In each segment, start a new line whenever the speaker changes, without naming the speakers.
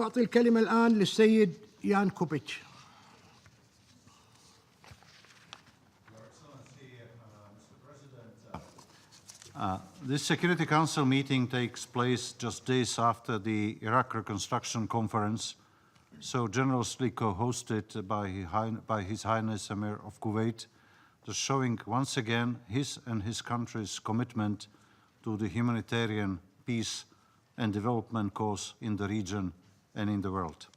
أعطي الكلمة الآن للسيد يان كوبيش.
This Security Council meeting takes place just days after the Iraq Reconstruction Conference, so generously co-hosted by His Highness Emir of Kuwait, thus showing once again his and his country's commitment to the humanitarian peace and development cause in the region and in the world.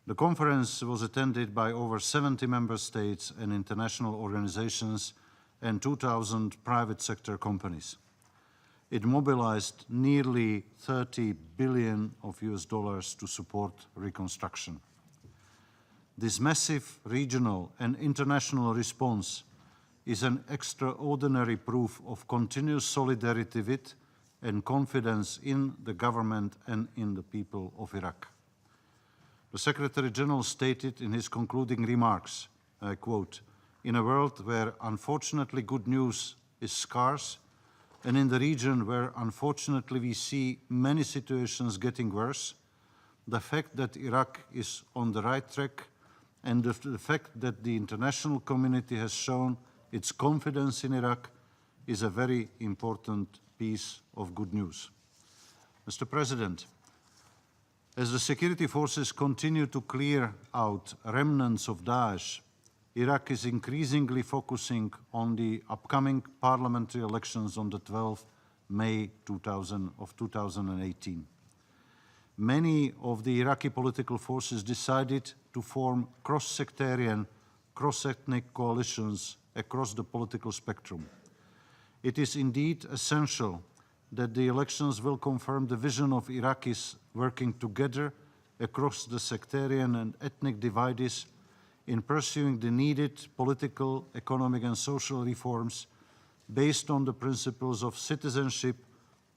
The conference was attended by over 70 member states and international organizations and 2,000 private sector companies. It mobilized nearly $30 billion to support reconstruction. This massive regional and international response is an extraordinary proof of continuous solidarity with and confidence in the government and in the people of Iraq. The Secretary General stated in his concluding remarks, I quote, "In a world where unfortunately good news is scarce, and in the region where unfortunately we see many situations getting worse, the fact that Iraq is on the right track and the fact that the international community has shown its confidence in Iraq is a very important piece of good news." Mr. President, as the security forces continue to clear out remnants of Daesh, Iraq is increasingly focusing on the upcoming parliamentary elections on the 12th May 2018. Many of the Iraqi political forces decided to form cross-sectarian, cross-ethnic coalitions across the political spectrum. It is indeed essential that the elections will confirm the vision of Iraqis working together across the sectarian and ethnic divides in pursuing the needed political, economic and social reforms based on the principles of citizenship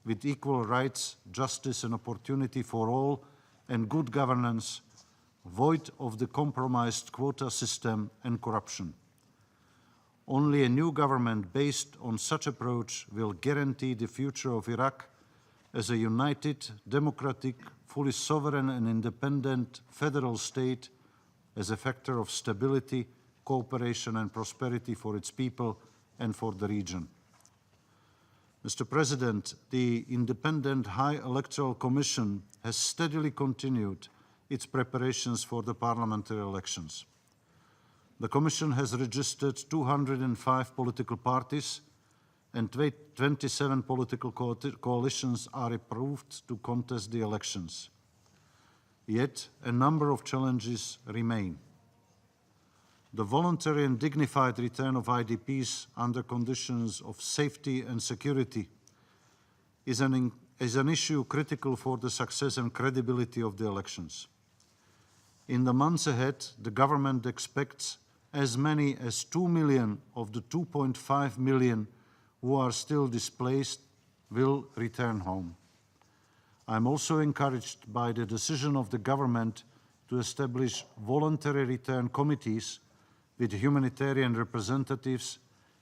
with equal rights, justice and opportunity for all, and good governance, void of the compromised quota system and corruption. Only a new government based on such approach will guarantee the future of Iraq as a united, democratic, fully sovereign and independent federal state, as a factor of stability, cooperation and prosperity for its people and for the region. Mr. President, the Independent High Electoral Commission has steadily continued its preparations for the parliamentary elections. The Commission has registered 205 political parties and 27 political coalitions are approved to contest the elections. Yet, a number of challenges remain. The voluntary and dignified return of IDPs under conditions of safety and security is an issue critical for the success and credibility of the elections. In the months ahead, the government expects as many as 2 million of the 2.5 million who are still displaced will return home. I am also encouraged by the decision of the government to establish voluntary return committees with humanitarian representatives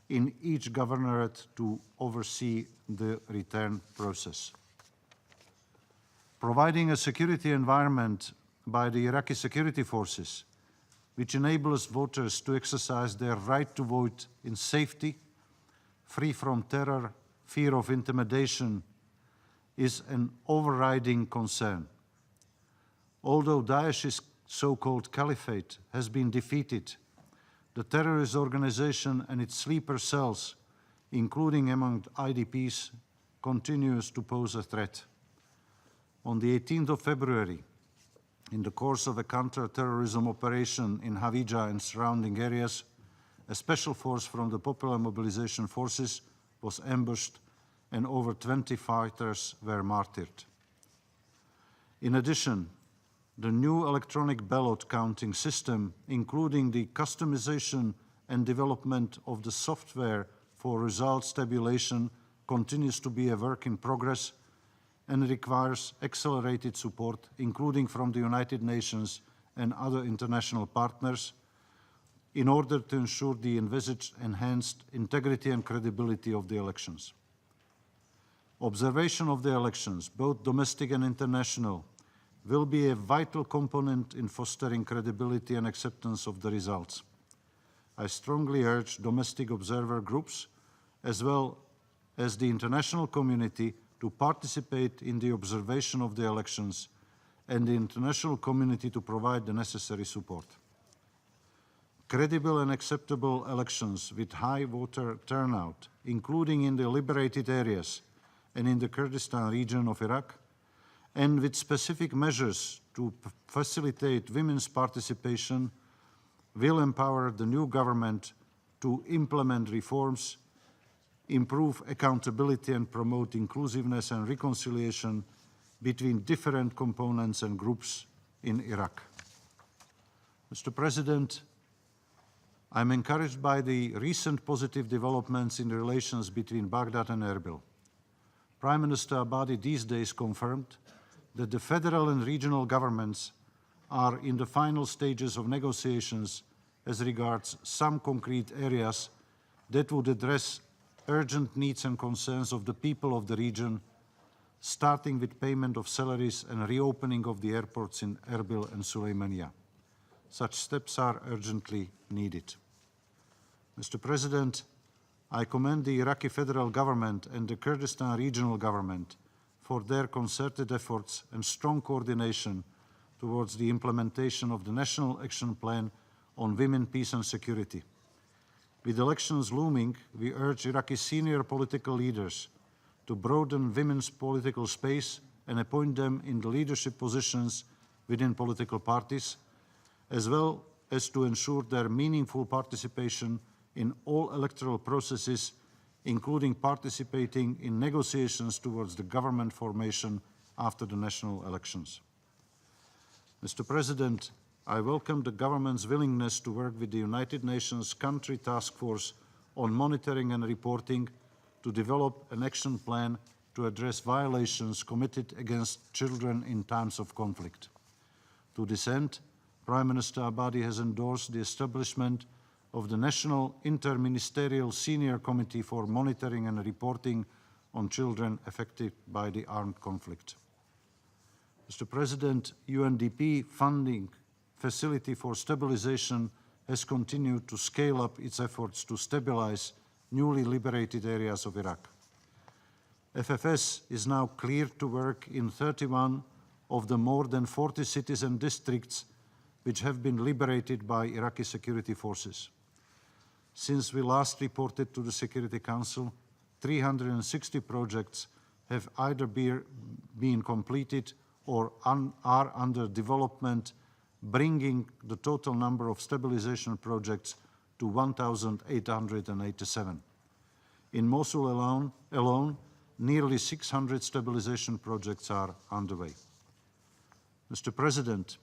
in each governorate to oversee the return process. Providing a security environment by the Iraqi security forces, which enables voters to exercise their right to vote in safety, free from terror, fear of intimidation, is an overriding concern. Although Daesh's so-called caliphate has been defeated, the terrorist organization and its sleeper cells, including among IDPs, continues to pose a threat. On the 18th of February, in the course of a counter-terrorism operation in Hawija and surrounding areas, a special force from the Popular Mobilization Forces was ambushed and over 20 fighters were martyred. In addition, the new electronic ballot counting system, including the customization and development of the software for results tabulation, continues to be a work in progress and requires accelerated support, including from the United Nations and other international partners, in order to ensure the envisaged enhanced integrity and credibility of the elections. Observation of the elections, both domestic and international, will be a vital component in fostering credibility and acceptance of the results. I strongly urge domestic observer groups, as well as the international community, to participate in the observation of the elections and the international community to provide the necessary support. Credible and acceptable elections with high voter turnout, including in the liberated areas and in the Kurdistan region of Iraq, and with specific measures to facilitate women's participation, will empower the new government to implement reforms, improve accountability and promote inclusiveness and reconciliation between different components and groups in Iraq. Mr. President, I'm encouraged by the recent positive developments in the relations between Baghdad and Erbil. Prime Minister Abadi these days confirmed that the federal and regional governments are in the final stages of negotiations as regards some concrete areas that would address urgent needs and concerns of the people of the region, starting with payment of salaries and reopening of the airports in Erbil and Sulaymaniyah. Such steps are urgently needed. Mr. President, I commend the Iraqi federal government and the Kurdistan regional government for their concerted efforts and strong coordination towards the implementation of the National Action Plan on Women, Peace and Security. With elections looming, we urge Iraqi senior political leaders to broaden women's political space and appoint them in the leadership positions within political parties, as well as to ensure their meaningful participation in all electoral processes, including participating in negotiations towards the government formation after the national elections. Mr. President, I welcome the government's willingness to work with the United Nations Country Task Force on monitoring and reporting to develop an action plan to address violations committed against children in times of conflict. To this end, Prime Minister Abadi has endorsed the establishment of the National Interministerial Senior Committee for Monitoring and Reporting on Children Affected by the Armed Conflict. Mr. President, UNDP funding Facility for Stabilization has continued to scale up its efforts to stabilize newly liberated areas of Iraq. FFS is now cleared to work in 31 of the more than 40 cities and districts which have been liberated by Iraqi security forces. Since we last reported to the Security Council, 360 projects have either been completed or are under development, bringing the total number of stabilization projects to 1,887. In Mosul alone, nearly 600 stabilization projects are underway. Mr. President,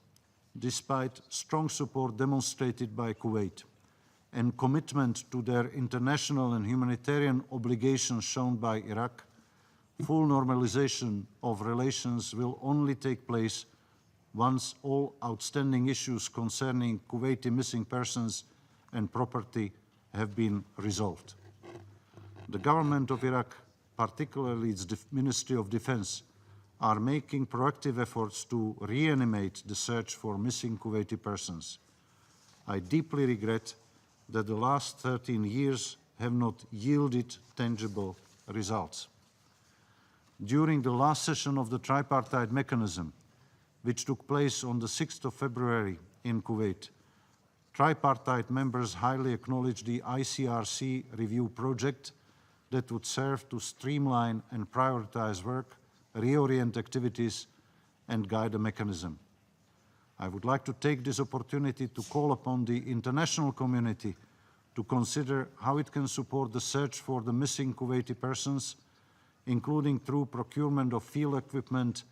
despite strong support demonstrated by Kuwait and commitment to their international and humanitarian obligations shown by Iraq, full normalization of relations will only take place once all outstanding issues concerning Kuwaiti missing persons and property have been resolved. The government of Iraq, particularly its Ministry of Defense, are making proactive efforts to reanimate the search for missing Kuwaiti persons. I deeply regret that the last 13 years have not yielded tangible results. During the last session of the tripartite mechanism, which took place on the 6th of February in Kuwait, tripartite members highly acknowledged the ICRC review project that would serve to streamline and prioritize work, reorient activities, and guide the mechanism. I would like to take this opportunity to call upon the international community to consider how it can support the search for the missing Kuwaiti persons, including through procurement of field equipment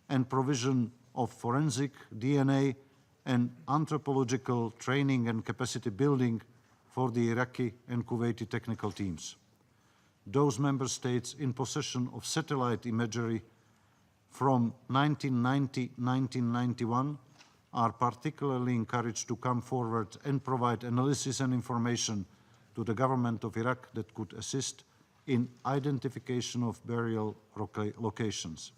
and provision of forensic, DNA, and anthropological training and capacity building for the Iraqi and Kuwaiti technical teams. Those member states in possession of satellite imagery from 1990-1991 are particularly encouraged to come forward and provide analysis and information to the government of Iraq that could assist in identification of burial locations.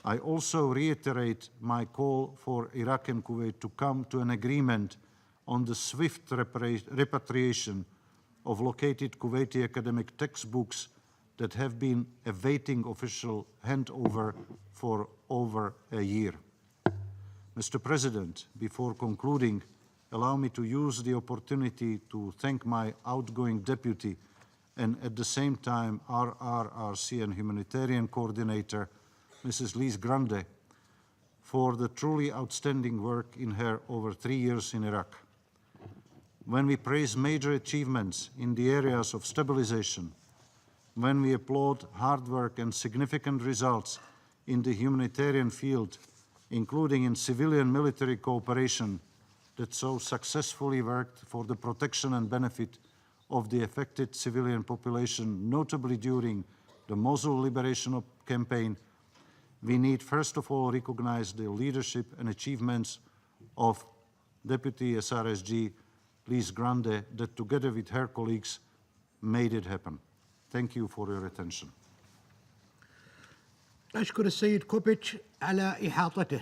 I also reiterate my call for Iraq and Kuwait to come to an agreement on the swift repatriation of located Kuwaiti academic textbooks that have been awaiting official handover for over a year. Mr. President, before concluding, allow me to use the opportunity to thank my outgoing deputy and at the same time RRRC and humanitarian coordinator, Mrs. Lise Grande, for the truly outstanding work in her over 3 years in Iraq. When we praise major achievements in the areas of stabilization, when we applaud hard work and significant results in the humanitarian field, including in civilian-military cooperation that so successfully worked for the protection and benefit of the affected civilian population, notably during the Mosul liberation campaign, we need first of all recognize the leadership and achievements of Deputy SRSG Lise Grande that together with her colleagues made it happen. Thank you for your attention.
أشكر السيد كوبيتش على إحاطته.